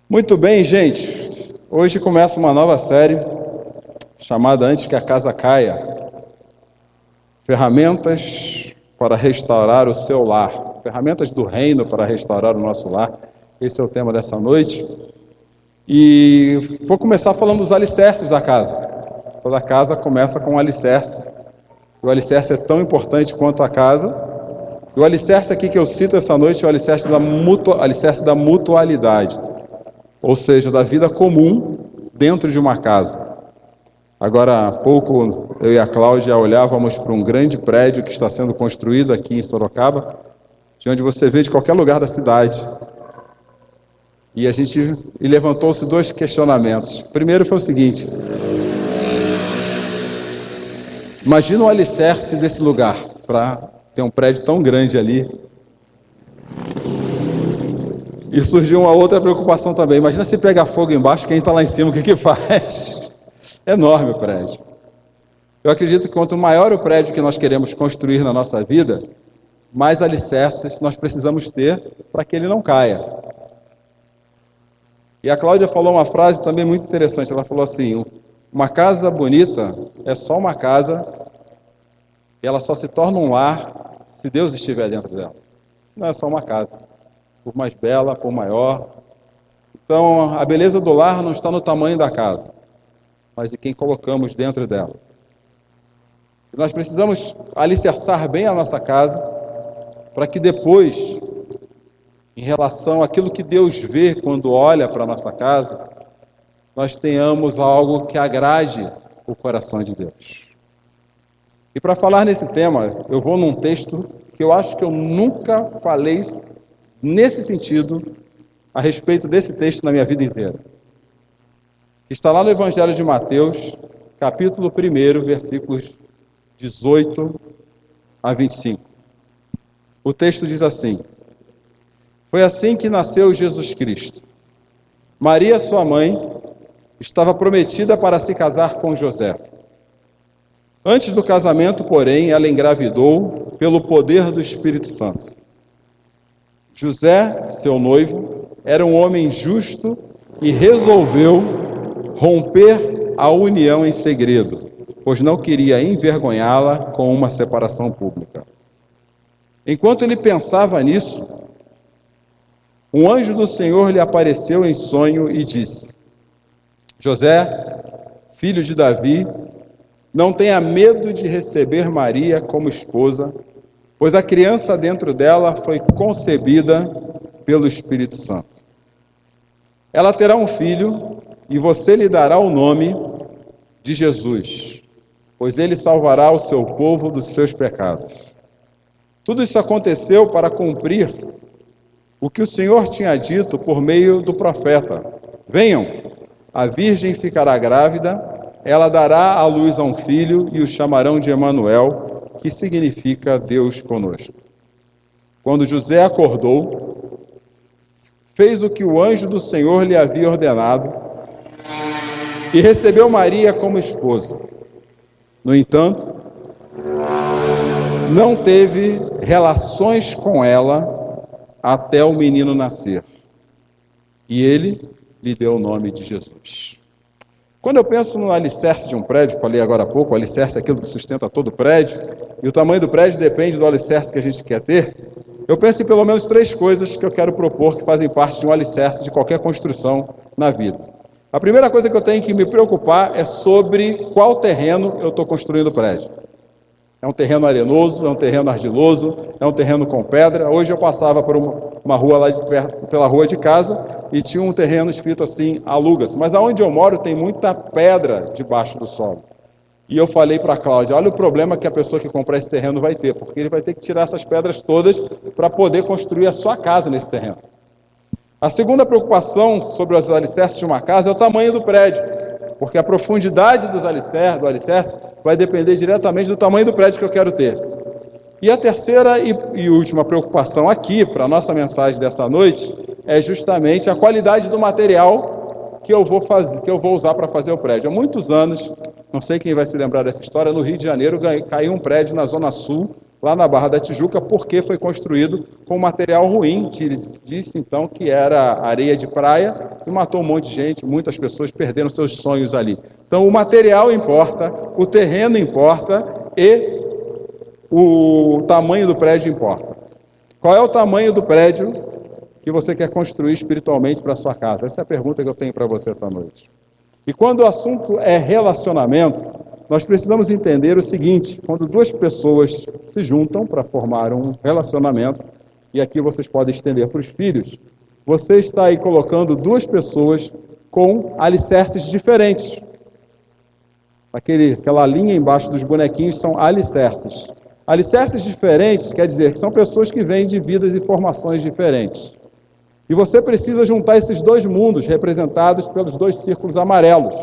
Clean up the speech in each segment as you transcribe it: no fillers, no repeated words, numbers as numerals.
Muito bem, gente. Hoje começa uma nova série chamada Antes que a Casa Caia. Ferramentas para restaurar o seu lar. Ferramentas do reino para restaurar o nosso lar. Esse é o tema dessa noite. E vou começar falando dos alicerces da casa. Toda casa começa com um alicerce. O alicerce é tão importante quanto a casa. E o alicerce aqui que eu cito essa noite é o alicerce da mutualidade. Ou seja, da vida comum dentro de uma casa. Agora há pouco eu e a Cláudia olhávamos para um grande prédio que está sendo construído aqui em Sorocaba, de onde você vê de qualquer lugar da cidade. E levantou-se dois questionamentos. O primeiro foi o seguinte: imagina o alicerce desse lugar para ter um prédio tão grande ali. E surgiu uma outra preocupação também. Imagina se pegar fogo embaixo, quem está lá em cima, o que faz? É enorme o prédio. Eu acredito que quanto maior o prédio que nós queremos construir na nossa vida, mais alicerces nós precisamos ter para que ele não caia. E a Cláudia falou uma frase também muito interessante. Ela falou assim: uma casa bonita é só uma casa e ela só se torna um lar se Deus estiver dentro dela. Não é só uma casa. Por mais bela, por maior. Então, a beleza do lar não está no tamanho da casa, mas em quem colocamos dentro dela. E nós precisamos alicerçar bem a nossa casa, para que depois, em relação àquilo que Deus vê quando olha para a nossa casa, nós tenhamos algo que agrade o coração de Deus. E para falar nesse tema, eu vou num texto que eu acho que eu nunca falei nesse sentido, a respeito desse texto na minha vida inteira. Está lá no Evangelho de Mateus, capítulo 1, versículos 18 a 25. O texto diz assim: foi assim que nasceu Jesus Cristo. Maria, sua mãe, estava prometida para se casar com José. Antes do casamento, porém, ela engravidou pelo poder do Espírito Santo. José, seu noivo, era um homem justo e resolveu romper a união em segredo, pois não queria envergonhá-la com uma separação pública. Enquanto ele pensava nisso, um anjo do Senhor lhe apareceu em sonho e disse: José, filho de Davi, não tenha medo de receber Maria como esposa, pois a criança dentro dela foi concebida pelo Espírito Santo. Ela terá um filho e você lhe dará o nome de Jesus, pois ele salvará o seu povo dos seus pecados. Tudo isso aconteceu para cumprir o que o Senhor tinha dito por meio do profeta: venham, a virgem ficará grávida, ela dará à luz a um filho e o chamarão de Emanuel, que significa Deus conosco. Quando José acordou, fez o que o anjo do Senhor lhe havia ordenado e recebeu Maria como esposa. No entanto, não teve relações com ela até o menino nascer. E ele lhe deu o nome de Jesus. Quando eu penso no alicerce de um prédio, falei agora há pouco, o alicerce é aquilo que sustenta todo o prédio, e o tamanho do prédio depende do alicerce que a gente quer ter, eu penso em pelo menos 3 coisas que eu quero propor que fazem parte de um alicerce de qualquer construção na vida. A primeira coisa que eu tenho que me preocupar é sobre qual terreno eu estou construindo o prédio. É um terreno arenoso, é um terreno argiloso, é um terreno com pedra. Hoje eu passava por uma rua lá de perto, pela rua de casa, e tinha um terreno escrito assim: aluga-se. Mas aonde eu moro tem muita pedra debaixo do solo. E eu falei para a Cláudia: olha o problema que a pessoa que comprar esse terreno vai ter, porque ele vai ter que tirar essas pedras todas para poder construir a sua casa nesse terreno. A segunda preocupação sobre os alicerces de uma casa é o tamanho do prédio, porque a profundidade do alicerce vai depender diretamente do tamanho do prédio que eu quero ter. E a terceira e última preocupação aqui, para a nossa mensagem dessa noite, é justamente a qualidade do material que eu vou usar para fazer o prédio. Há muitos anos, não sei quem vai se lembrar dessa história, no Rio de Janeiro caiu um prédio na Zona Sul lá na Barra da Tijuca, porque foi construído com material ruim. Disse então que era areia de praia e matou um monte de gente, muitas pessoas perderam seus sonhos ali. Então o material importa, o terreno importa e o tamanho do prédio importa. Qual é o tamanho do prédio que você quer construir espiritualmente para a sua casa? Essa é a pergunta que eu tenho para você essa noite. E quando o assunto é relacionamento, nós precisamos entender o seguinte: quando duas pessoas se juntam para formar um relacionamento, e aqui vocês podem estender para os filhos, você está aí colocando duas pessoas com alicerces diferentes. Aquela linha embaixo dos bonequinhos são alicerces. Alicerces diferentes quer dizer que são pessoas que vêm de vidas e formações diferentes. E você precisa juntar esses dois mundos representados pelos dois círculos amarelos.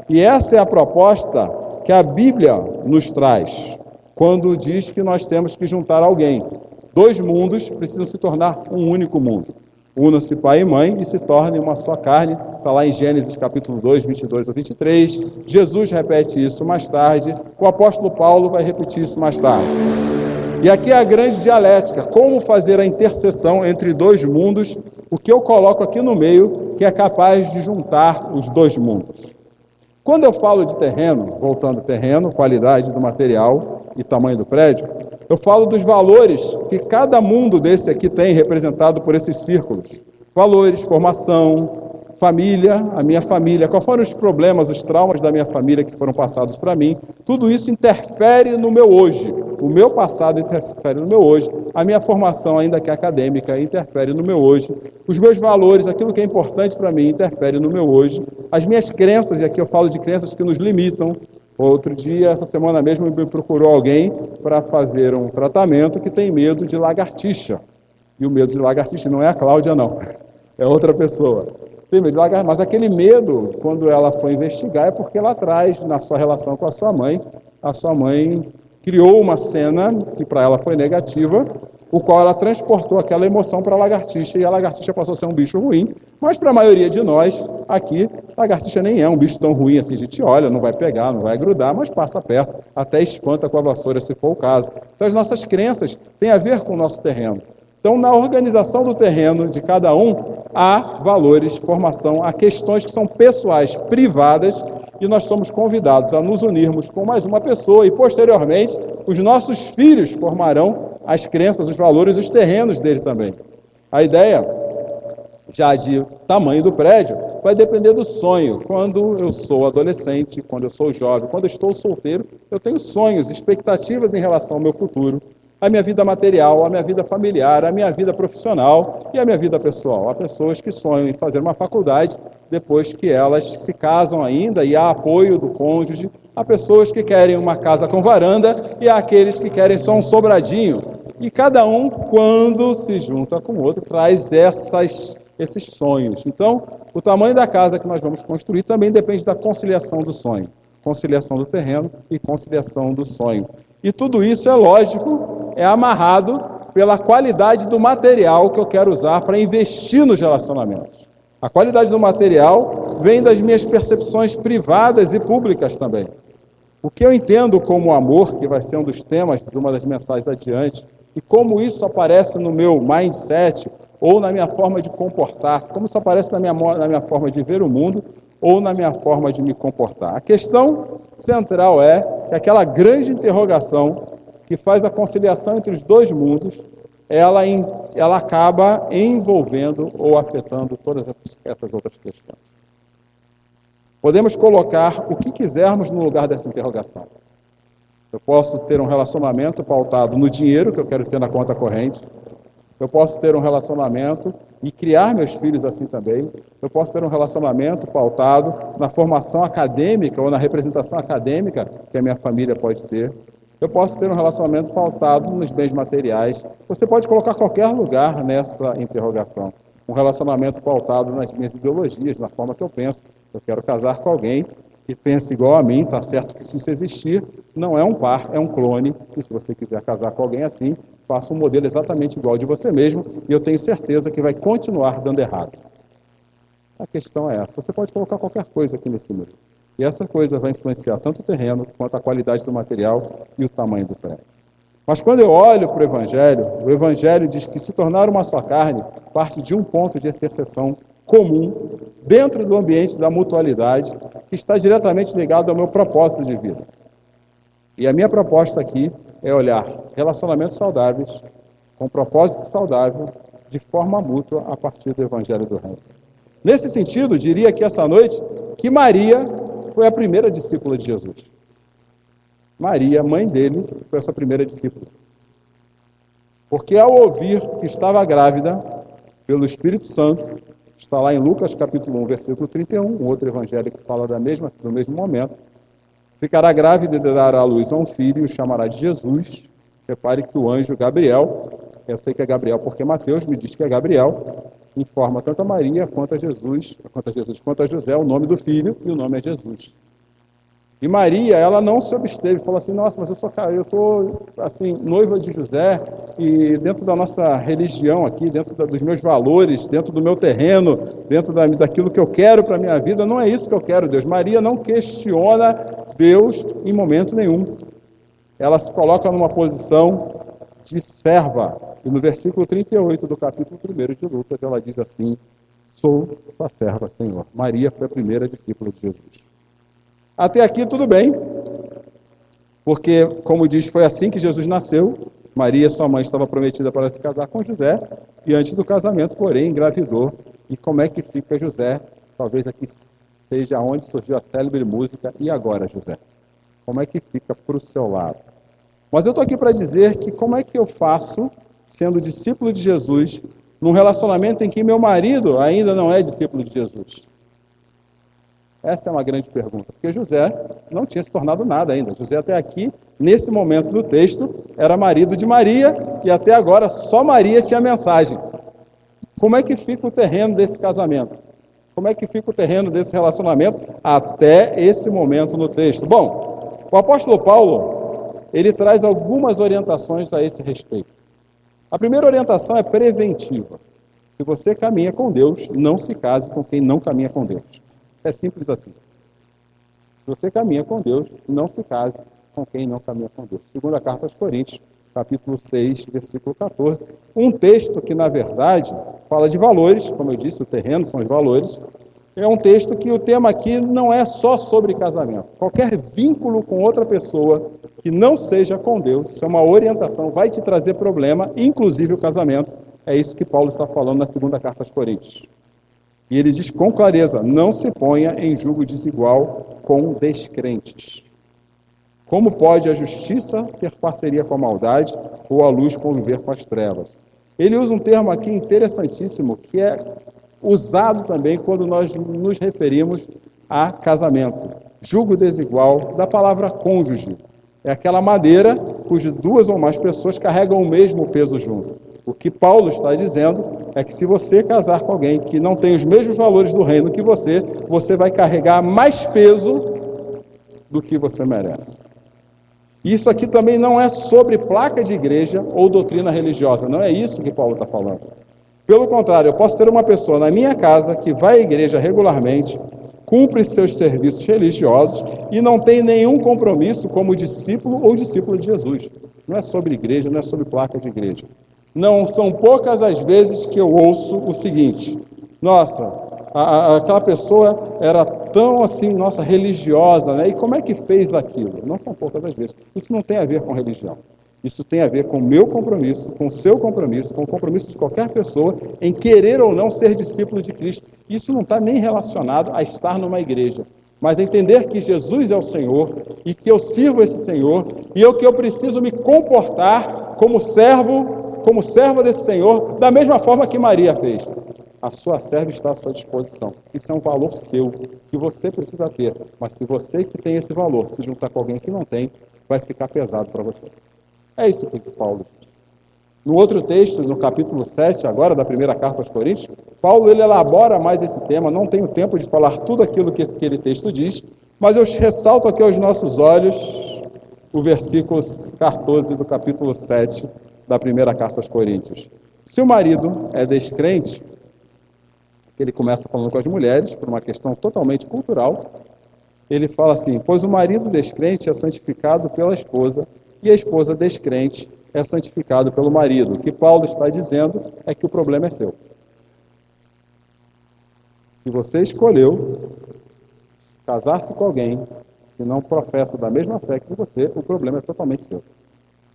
E essa é a proposta que a Bíblia nos traz, quando diz que nós temos que juntar alguém. Dois mundos precisam se tornar um único mundo. Unam-se pai e mãe e se tornem uma só carne. Está lá em Gênesis capítulo 2, 22 ou 23. Jesus repete isso mais tarde. O apóstolo Paulo vai repetir isso mais tarde. E aqui é a grande dialética. Como fazer a interseção entre dois mundos? O que eu coloco aqui no meio, que é capaz de juntar os dois mundos. Quando eu falo de terreno, voltando ao terreno, qualidade do material e tamanho do prédio, eu falo dos valores que cada mundo desse aqui tem, representado por esses círculos. Valores, formação, família, a minha família, quais foram os problemas, os traumas da minha família que foram passados para mim. Tudo isso interfere no meu hoje. O meu passado interfere no meu hoje. A minha formação, ainda que acadêmica, interfere no meu hoje. Os meus valores, aquilo que é importante para mim, interfere no meu hoje. As minhas crenças, e aqui eu falo de crenças que nos limitam. Outro dia, essa semana mesmo, me procurou alguém para fazer um tratamento que tem medo de lagartixa. E o medo de lagartixa não é a Cláudia, não. É outra pessoa. Tem medo de lagartixa, mas aquele medo, quando ela foi investigar, é porque lá atrás, na sua relação com a sua mãe criou uma cena que para ela foi negativa, o qual ela transportou aquela emoção para a lagartixa, e a lagartixa passou a ser um bicho ruim, mas para a maioria de nós aqui, lagartixa nem é um bicho tão ruim assim, a gente olha, não vai pegar, não vai grudar, mas passa perto, até espanta com a vassoura, se for o caso. Então as nossas crenças têm a ver com o nosso terreno. Então, na organização do terreno de cada um, há valores, formação, há questões que são pessoais, privadas, e nós somos convidados a nos unirmos com mais uma pessoa, e posteriormente, os nossos filhos formarão as crenças, os valores, os terrenos dele também. A ideia, já de tamanho do prédio, vai depender do sonho. Quando eu sou adolescente, quando eu sou jovem, quando eu estou solteiro, eu tenho sonhos, expectativas em relação ao meu futuro, a minha vida material, a minha vida familiar, a minha vida profissional e a minha vida pessoal. Há pessoas que sonham em fazer uma faculdade depois que elas se casam ainda e há apoio do cônjuge. Há pessoas que querem uma casa com varanda e há aqueles que querem só um sobradinho. E cada um, quando se junta com o outro, traz esses sonhos. Então, o tamanho da casa que nós vamos construir também depende da conciliação do sonho. Conciliação do terreno e conciliação do sonho. E tudo isso, é lógico, é amarrado pela qualidade do material que eu quero usar para investir nos relacionamentos. A qualidade do material vem das minhas percepções privadas e públicas também. O que eu entendo como amor, que vai ser um dos temas de uma das mensagens adiante, e como isso aparece no meu mindset, ou na minha forma de comportar-se, como isso aparece na minha forma de ver o mundo, ou na minha forma de me comportar. A questão central é que aquela grande interrogação que faz a conciliação entre os dois mundos, ela acaba envolvendo ou afetando todas essas outras questões. Podemos colocar o que quisermos no lugar dessa interrogação. Eu posso ter um relacionamento pautado no dinheiro que eu quero ter na conta corrente. Eu posso ter um relacionamento e criar meus filhos assim também. Eu posso ter um relacionamento pautado na formação acadêmica ou na representação acadêmica que a minha família pode ter. Eu posso ter um relacionamento pautado nos bens materiais. Você pode colocar qualquer lugar nessa interrogação. Um relacionamento pautado nas minhas ideologias, na forma que eu penso. Eu quero casar com alguém que pensa igual a mim, está certo que se isso existir, não é um par, é um clone. E se você quiser casar com alguém assim, faça um modelo exatamente igual de você mesmo, e eu tenho certeza que vai continuar dando errado. A questão é essa. Você pode colocar qualquer coisa aqui nesse muro. E essa coisa vai influenciar tanto o terreno, quanto a qualidade do material e o tamanho do prédio. Mas quando eu olho para o Evangelho diz que se tornar uma só carne parte de um ponto de interseção comum, dentro do ambiente da mutualidade, que está diretamente ligado ao meu propósito de vida. E a minha proposta aqui é olhar relacionamentos saudáveis, com propósito saudável, de forma mútua, a partir do Evangelho do Reino. Nesse sentido, diria que essa noite, que Maria foi a primeira discípula de Jesus. Maria, mãe dele, foi a sua primeira discípula. Porque ao ouvir que estava grávida pelo Espírito Santo, está lá em Lucas capítulo 1, versículo 31, um outro evangelho que fala do mesmo momento, ficará grávida e dará à luz a um filho e o chamará de Jesus. Repare que o anjo Gabriel, eu sei que é Gabriel porque Mateus me diz que é Gabriel, informa tanto a Maria quanto a José o nome do filho, e o nome é Jesus. E Maria, ela não se absteve, falou assim, nossa, mas eu estou assim, noiva de José, e dentro da nossa religião aqui, dentro dos meus valores, dentro do meu terreno, dentro daquilo que eu quero para a minha vida, não é isso que eu quero, Deus. Maria não questiona Deus em momento nenhum. Ela se coloca numa posição de serva. E no versículo 38 do capítulo 1 de Lucas, ela diz assim, sou sua serva, Senhor. Maria foi a primeira discípula de Jesus. Até aqui tudo bem, porque, como diz, foi assim que Jesus nasceu. Maria, sua mãe, estava prometida para se casar com José, e antes do casamento, porém, engravidou. E como é que fica José? Talvez aqui seja onde surgiu a célebre música, E Agora, José? Como é que fica para o seu lado? Mas eu estou aqui para dizer que como é que eu faço, sendo discípulo de Jesus, num relacionamento em que meu marido ainda não é discípulo de Jesus? Essa é uma grande pergunta, porque José não tinha se tornado nada ainda. José até aqui, nesse momento do texto, era marido de Maria, e até agora só Maria tinha mensagem. Como é que fica o terreno desse casamento? Como é que fica o terreno desse relacionamento até esse momento no texto? Bom, o apóstolo Paulo, ele traz algumas orientações a esse respeito. A primeira orientação é preventiva. Se você caminha com Deus, não se case com quem não caminha com Deus. É simples assim. Se você caminha com Deus, não se case com quem não caminha com Deus. Segunda carta aos Coríntios, capítulo 6, versículo 14. Um texto que, na verdade, fala de valores, como eu disse, o terreno são os valores. É um texto que o tema aqui não é só sobre casamento. Qualquer vínculo com outra pessoa que não seja com Deus, isso é uma orientação, vai te trazer problema, inclusive o casamento. É isso que Paulo está falando na segunda carta aos Coríntios. E ele diz com clareza, não se ponha em julgo desigual com descrentes. Como pode a justiça ter parceria com a maldade ou a luz conviver com as trevas? Ele usa um termo aqui interessantíssimo, que é usado também quando nós nos referimos a casamento. Julgo desigual, da palavra cônjuge. É aquela madeira cujas duas ou mais pessoas carregam o mesmo peso junto. O que Paulo está dizendo é que se você casar com alguém que não tem os mesmos valores do reino que você vai carregar mais peso do que você merece. Isso aqui também não é sobre placa de igreja ou doutrina religiosa, não é isso que Paulo está falando. Pelo contrário, eu posso ter uma pessoa na minha casa que vai à igreja regularmente, cumpre seus serviços religiosos e não tem nenhum compromisso como discípulo ou discípula de Jesus. Não é sobre igreja, não é sobre placa de igreja. Não são poucas as vezes que eu ouço o seguinte, nossa, aquela pessoa era tão assim, nossa, religiosa, né? E como é que fez aquilo? Não são poucas as vezes. Isso não tem a ver com religião. Isso tem a ver com o meu compromisso, com o seu compromisso, com o compromisso de qualquer pessoa em querer ou não ser discípulo de Cristo. Isso não está nem relacionado a estar numa igreja, mas entender que Jesus é o Senhor e que eu sirvo esse Senhor e que eu preciso me comportar como serva desse Senhor, da mesma forma que Maria fez. A sua serva está à sua disposição. Isso é um valor seu, que você precisa ter. Mas se você que tem esse valor se juntar com alguém que não tem, vai ficar pesado para você. É isso que Paulo diz. No outro texto, no capítulo 7, agora, da primeira carta aos Coríntios, Paulo ele elabora mais esse tema. Não tenho tempo de falar tudo aquilo que aquele texto diz, mas eu ressalto aqui aos nossos olhos o versículo 14 do capítulo 7 da primeira carta aos Coríntios. Se o marido é descrente, ele começa falando com as mulheres, por uma questão totalmente cultural, ele fala assim, pois o marido descrente é santificado pela esposa, e a esposa descrente é santificado pelo marido. O que Paulo está dizendo é que o problema é seu. Se você escolheu casar-se com alguém que não professa da mesma fé que você, o problema é totalmente seu.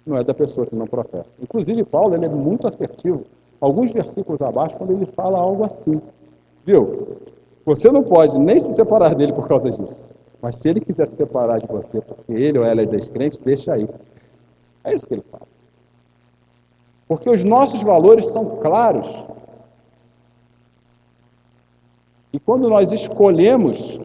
Não é da pessoa que não professa. Inclusive, Paulo ele é muito assertivo. Alguns versículos abaixo, quando ele fala algo assim. Viu? Você não pode nem se separar dele por causa disso. Mas se ele quiser se separar de você porque ele ou ela é descrente, deixa aí. É isso que ele fala. Porque os nossos valores são claros. E quando nós escolhemos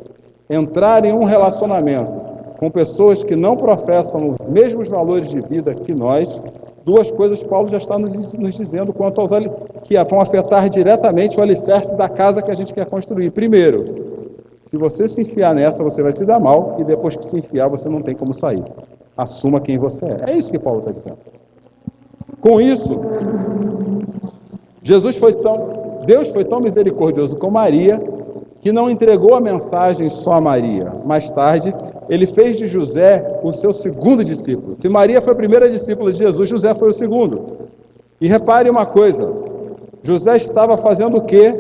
entrar em um relacionamento com pessoas que não professam os mesmos valores de vida que nós, duas coisas Paulo já está nos dizendo quanto aos que vão afetar diretamente o alicerce da casa que a gente quer construir. Primeiro, se você se enfiar nessa, você vai se dar mal, e depois que se enfiar, você não tem como sair. Assuma quem você é. É isso que Paulo está dizendo. Com isso, Deus foi tão misericordioso com Maria, que não entregou a mensagem só a Maria. Mais tarde, ele fez de José o seu segundo discípulo. Se Maria foi a primeira discípula de Jesus, José foi o segundo. E repare uma coisa, José estava fazendo o quê?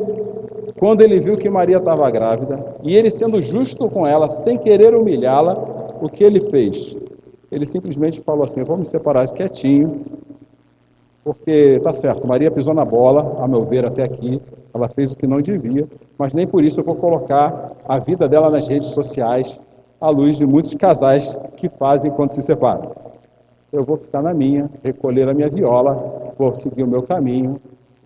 Quando ele viu que Maria estava grávida, e ele sendo justo com ela, sem querer humilhá-la, o que ele fez? Ele simplesmente falou assim, vamos me separar quietinho, porque tá certo, Maria pisou na bola, a meu ver até aqui, ela fez o que não devia, mas nem por isso eu vou colocar a vida dela nas redes sociais, à luz de muitos casais que fazem quando se separam. Eu vou ficar na minha, recolher a minha viola, vou seguir o meu caminho,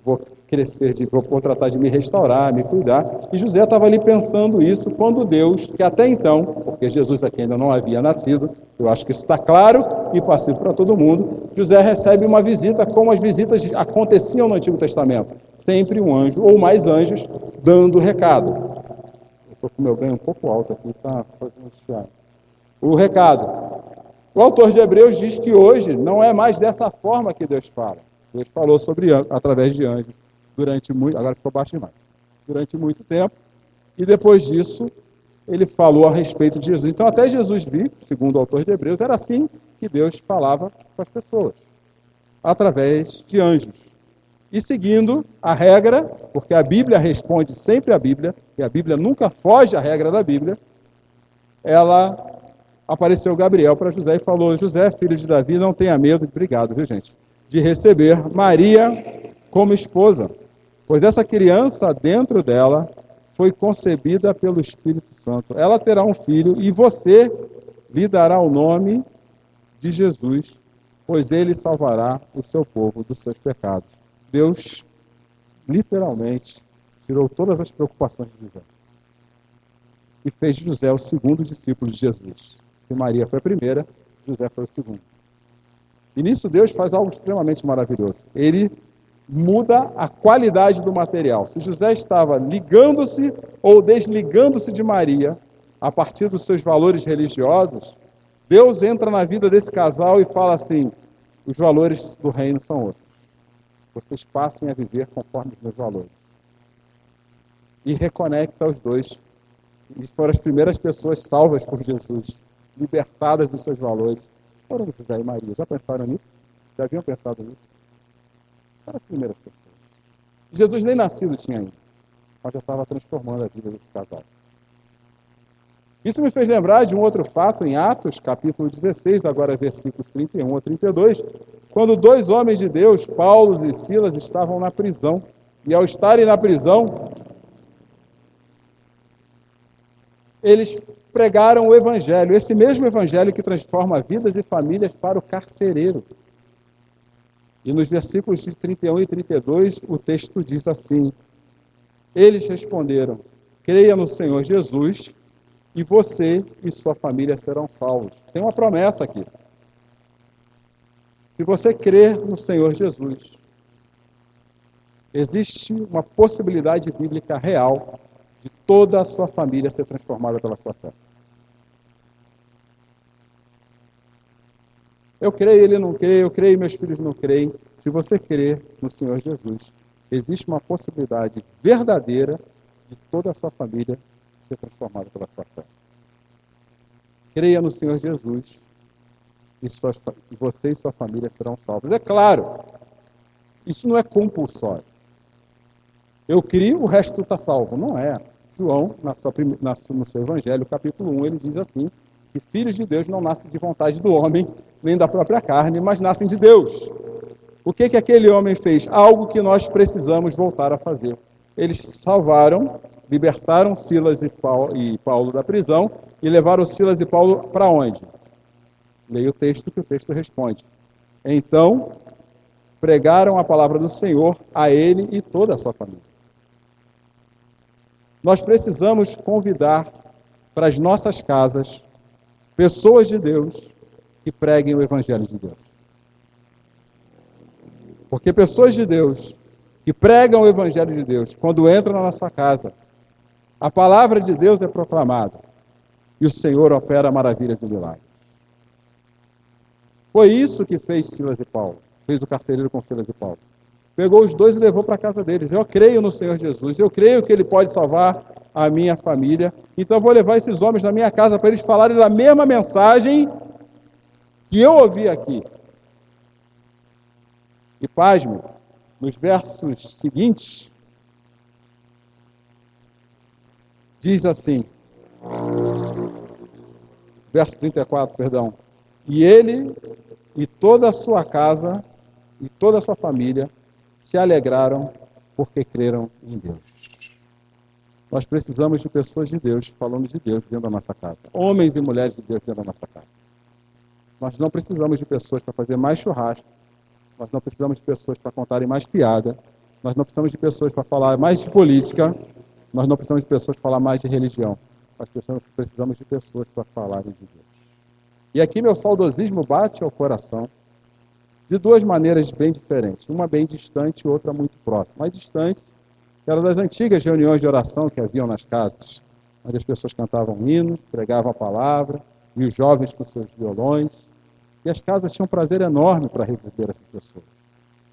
vou crescer, vou tratar de me restaurar, me cuidar. E José estava ali pensando isso quando Deus, que até então, porque Jesus aqui ainda não havia nascido, eu acho que isso está claro e passivo para todo mundo, José recebe uma visita como as visitas aconteciam no Antigo Testamento. Sempre um anjo, ou mais anjos, dando recado. Eu estou com o meu ganho um pouco alto aqui, está fazendo chiado. O recado. O autor de Hebreus diz que hoje não é mais dessa forma que Deus fala. Deus falou através de anjos durante muito, agora ficou baixo demais, durante muito tempo, e depois disso ele falou a respeito de Jesus. Então até Jesus vir, segundo o autor de Hebreus, era assim que Deus falava com as pessoas, através de anjos. E seguindo a regra, porque a Bíblia responde sempre a Bíblia, e a Bíblia nunca foge à regra da Bíblia, apareceu Gabriel para José e falou, José, filho de Davi, não tenha medo, obrigado, viu gente, de receber Maria como esposa, pois essa criança dentro dela foi concebida pelo Espírito Santo. Ela terá um filho e você lhe dará o nome de Jesus, pois ele salvará o seu povo dos seus pecados. Deus, literalmente, tirou todas as preocupações de José e fez de José o segundo discípulo de Jesus. Se Maria foi a primeira, José foi o segundo. E nisso Deus faz algo extremamente maravilhoso. Ele muda a qualidade do material. Se José estava ligando-se ou desligando-se de Maria a partir dos seus valores religiosos, Deus entra na vida desse casal e fala assim, os valores do reino são outros. Vocês passem a viver conforme os meus valores. E reconecta os dois. E foram as primeiras pessoas salvas por Jesus, libertadas dos seus valores. Foram José e Maria. Já pensaram nisso? Já haviam pensado nisso? Foram as primeiras pessoas. Jesus nem nascido tinha ainda, mas já estava transformando a vida desse casal. Isso me fez lembrar de um outro fato em Atos, capítulo 16, agora versículos 31 a 32, quando dois homens de Deus, Paulo e Silas, estavam na prisão. E ao estarem na prisão, eles pregaram o Evangelho, esse mesmo Evangelho que transforma vidas e famílias para o carcereiro. E nos versículos de 31 e 32, o texto diz assim, eles responderam, creia no Senhor Jesus, e você e sua família serão salvos. Tem uma promessa aqui. Se você crer no Senhor Jesus, existe uma possibilidade bíblica real de toda a sua família ser transformada pela sua fé. Eu creio, ele não crê, eu creio, meus filhos não creem. Se você crer no Senhor Jesus, existe uma possibilidade verdadeira de toda a sua família ser transformada pela sua fé. Creia no Senhor Jesus e você e sua família serão salvos. É claro, isso não é compulsório. Eu crio, o resto está salvo. Não é. João, no seu Evangelho, capítulo 1, ele diz assim, que filhos de Deus não nascem de vontade do homem, nem da própria carne, mas nascem de Deus. O que aquele homem fez? Algo que nós precisamos voltar a fazer. Eles salvaram, libertaram Silas e Paulo da prisão e levaram Silas e Paulo para onde? Leia o texto que o texto responde. Então, pregaram a palavra do Senhor a ele e toda a sua família. Nós precisamos convidar para as nossas casas pessoas de Deus que preguem o Evangelho de Deus. Porque pessoas de Deus que pregam o Evangelho de Deus, quando entram na sua casa, a palavra de Deus é proclamada e o Senhor opera maravilhas e milagres. Foi isso que fez Silas e Paulo, fez o carcereiro com Silas e Paulo. Pegou os dois e levou para a casa deles. Eu creio no Senhor Jesus, eu creio que Ele pode salvar a minha família, então eu vou levar esses homens na minha casa para eles falarem a mesma mensagem que eu ouvi aqui. E pasme, nos versos seguintes, diz assim, verso 34, perdão, e ele e toda a sua casa e toda a sua família se alegraram porque creram em Deus. Nós precisamos de pessoas de Deus, falando de Deus dentro da nossa casa. Homens e mulheres de Deus dentro da nossa casa. Nós não precisamos de pessoas para fazer mais churrasco. Nós não precisamos de pessoas para contarem mais piada. Nós não precisamos de pessoas para falar mais de política. Nós não precisamos de pessoas para falar mais de religião. Nós precisamos de pessoas para falarem de Deus. E aqui meu saudosismo bate ao coração de duas maneiras bem diferentes. Uma bem distante e outra muito próxima. Mais distante era das antigas reuniões de oração que haviam nas casas, onde as pessoas cantavam hinos, pregavam a palavra, e os jovens com seus violões. E as casas tinham um prazer enorme para receber essas pessoas.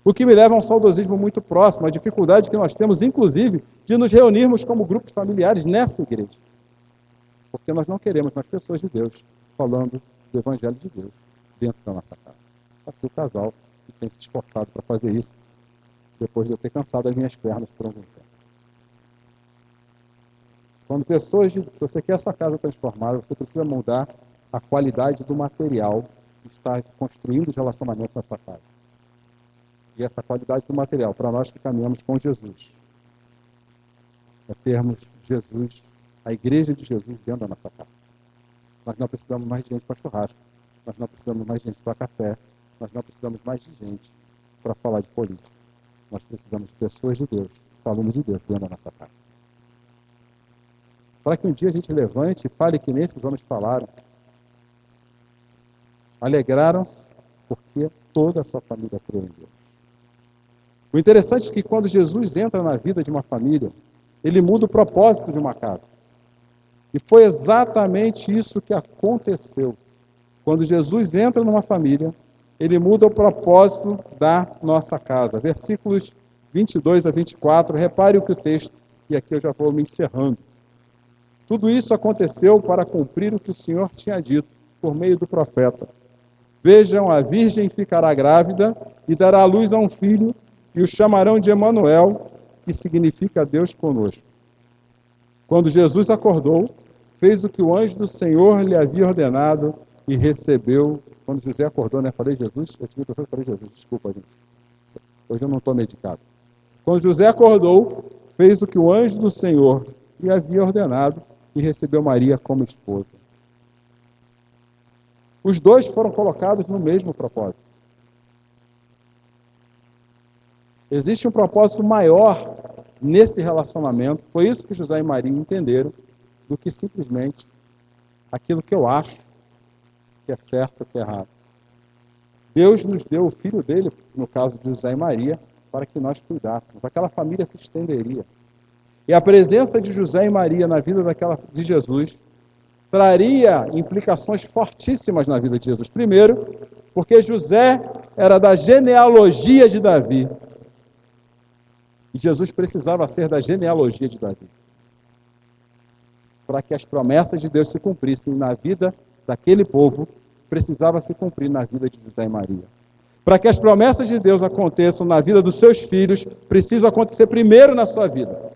O que me leva a um saudosismo muito próximo, a dificuldade que nós temos, inclusive, de nos reunirmos como grupos familiares nessa igreja. Porque nós não queremos mais pessoas de Deus falando do Evangelho de Deus dentro da nossa casa. Aqui o casal que tem se esforçado para fazer isso, depois de eu ter cansado as minhas pernas por algum tempo. Se você quer a sua casa transformada, você precisa mudar a qualidade do material que está construindo os relacionamentos na sua casa. E essa qualidade do material, para nós que caminhamos com Jesus, é termos Jesus, a igreja de Jesus dentro da nossa casa. Nós não precisamos mais de gente para churrasco, nós não precisamos mais de gente para café, nós não precisamos mais de gente para falar de política. Nós precisamos de pessoas de Deus, falando de Deus dentro da nossa casa. Para que um dia a gente levante e fale que nesses homens falaram. Alegraram-se porque toda a sua família creu em Deus. O interessante é que quando Jesus entra na vida de uma família, ele muda o propósito de uma casa. E foi exatamente isso que aconteceu. Quando Jesus entra numa família, ele muda o propósito da nossa casa. Versículos 22 a 24, repare o que o texto, e aqui eu já vou me encerrando. Tudo isso aconteceu para cumprir o que o Senhor tinha dito por meio do profeta. Vejam, a virgem ficará grávida e dará à luz a um filho, e o chamarão de Emanuel, que significa Deus conosco. Quando Jesus acordou, fez o que o anjo do Senhor lhe havia ordenado e recebeu. Quando José acordou, né? Falei Jesus? Eu tive pessoa que falei Jesus, desculpa, gente. Hoje eu não estou medicado. Quando José acordou, fez o que o anjo do Senhor lhe havia ordenado e recebeu Maria como esposa. Os dois foram colocados no mesmo propósito. Existe um propósito maior nesse relacionamento. Foi isso que José e Maria entenderam, do que simplesmente aquilo que eu acho que é certo ou que é errado. Deus nos deu o filho dele, no caso de José e Maria, para que nós cuidássemos. Aquela família se estenderia. E a presença de José e Maria na vida de Jesus traria implicações fortíssimas na vida de Jesus. Primeiro, porque José era da genealogia de Davi. E Jesus precisava ser da genealogia de Davi, para que as promessas de Deus se cumprissem na vida daquele povo precisava se cumprir na vida de José e Maria. Para que as promessas de Deus aconteçam na vida dos seus filhos, precisam acontecer primeiro na sua vida.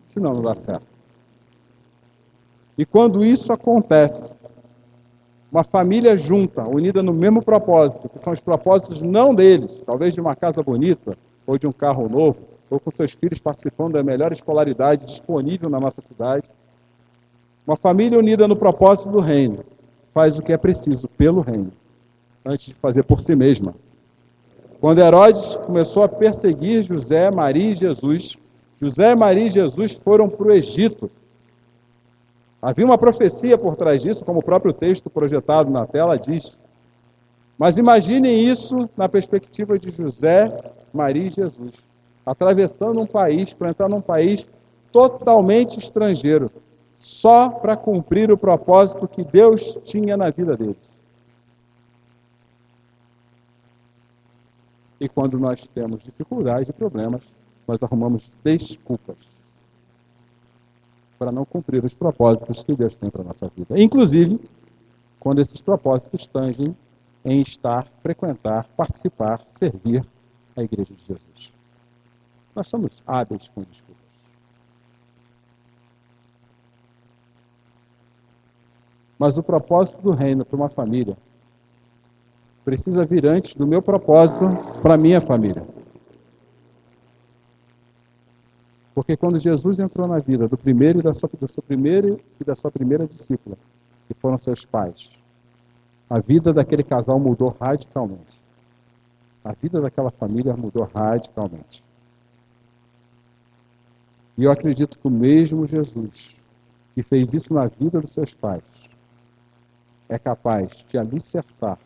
Senão não dá certo. E quando isso acontece, uma família junta, unida no mesmo propósito, que são os propósitos não deles, talvez de uma casa bonita, ou de um carro novo, ou com seus filhos participando da melhor escolaridade disponível na nossa cidade. Uma família unida no propósito do reino faz o que é preciso pelo reino, antes de fazer por si mesma. Quando Herodes começou a perseguir José, Maria e Jesus, José, Maria e Jesus foram para o Egito. Havia uma profecia por trás disso, como o próprio texto projetado na tela diz. Mas imaginem isso na perspectiva de José, Maria e Jesus, atravessando um país para entrar num país totalmente estrangeiro, só para cumprir o propósito que Deus tinha na vida deles. E quando nós temos dificuldades e problemas, nós arrumamos desculpas para não cumprir os propósitos que Deus tem para a nossa vida. Inclusive, quando esses propósitos tangem em estar, frequentar, participar, servir a Igreja de Jesus. Nós somos hábeis com desculpas. Mas o propósito do reino para uma família precisa vir antes do meu propósito para a minha família. Porque quando Jesus entrou na vida do primeiro e da sua primeira discípula, que foram seus pais, a vida daquele casal mudou radicalmente. A vida daquela família mudou radicalmente. E eu acredito que o mesmo Jesus, que fez isso na vida dos seus pais, é capaz de alicerçar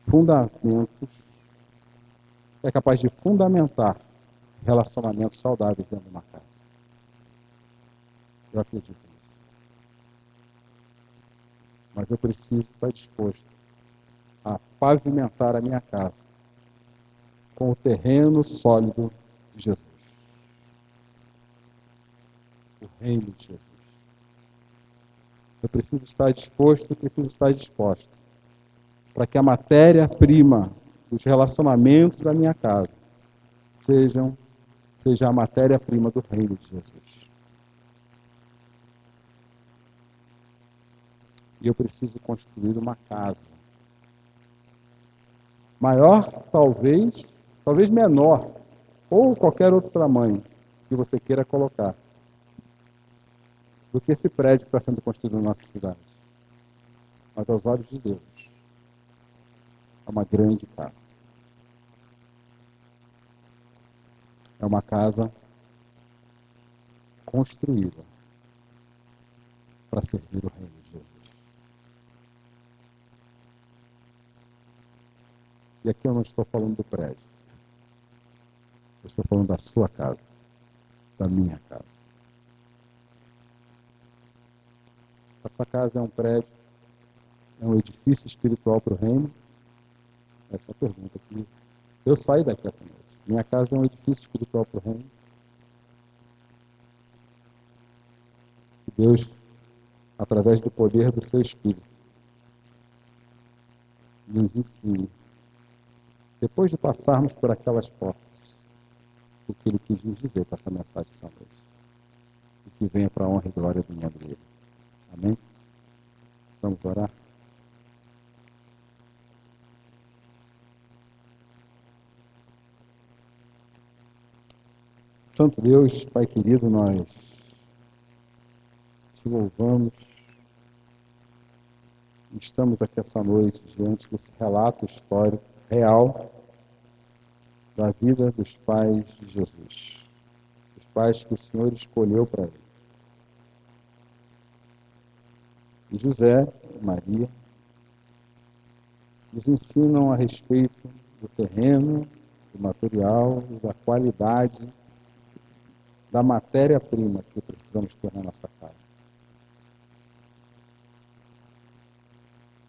fundamentos, é capaz de fundamentar relacionamentos saudáveis dentro de uma casa. Eu acredito nisso. Mas eu preciso estar disposto a pavimentar a minha casa com o terreno sólido de Jesus. O reino de Jesus. Eu preciso estar disposto, eu preciso estar disposto para que a matéria-prima dos relacionamentos da minha casa seja a matéria-prima do reino de Jesus. E eu preciso construir uma casa. Maior, talvez menor, ou qualquer outro tamanho que você queira colocar, do que esse prédio que está sendo construído na nossa cidade. Mas aos olhos de Deus, é uma grande casa. É uma casa construída para servir o reino de Jesus. E aqui eu não estou falando do prédio. Eu estou falando da sua casa, da minha casa. A sua casa é um prédio, é um edifício espiritual para o reino? Essa é a pergunta que eu saio daqui essa noite. Minha casa é um edifício espiritual para o reino? Que Deus, através do poder do seu Espírito, nos ensine, depois de passarmos por aquelas portas, o que Ele quis nos dizer com essa mensagem essa noite. E que venha para a honra e glória do nome dele. Amém? Vamos orar? Santo Deus, Pai querido, nós te louvamos. Estamos aqui essa noite diante desse relato histórico real da vida dos pais de Jesus. Os pais que o Senhor escolheu para ele. E José e Maria nos ensinam a respeito do terreno, do material e da qualidade da matéria-prima que precisamos ter na nossa casa.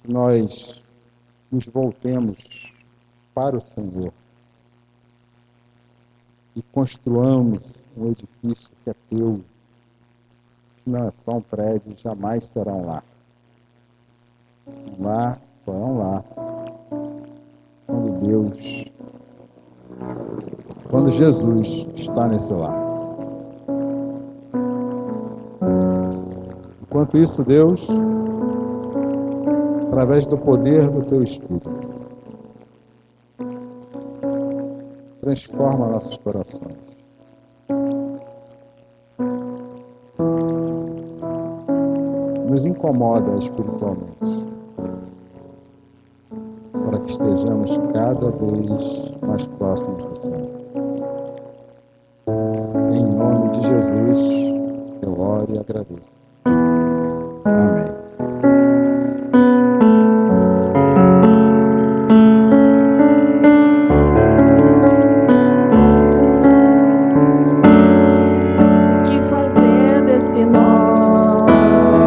Que nós nos voltemos para o Senhor e construamos um edifício que é teu, Isso não é só um prédio, jamais será um lar. Um lar só é um lar quando Jesus está nesse lar. Enquanto isso, Deus, através do poder do Teu Espírito, transforma nossos corações. Nos incomoda espiritualmente, para que estejamos cada vez mais próximos do Senhor. Em nome de Jesus, eu oro e agradeço.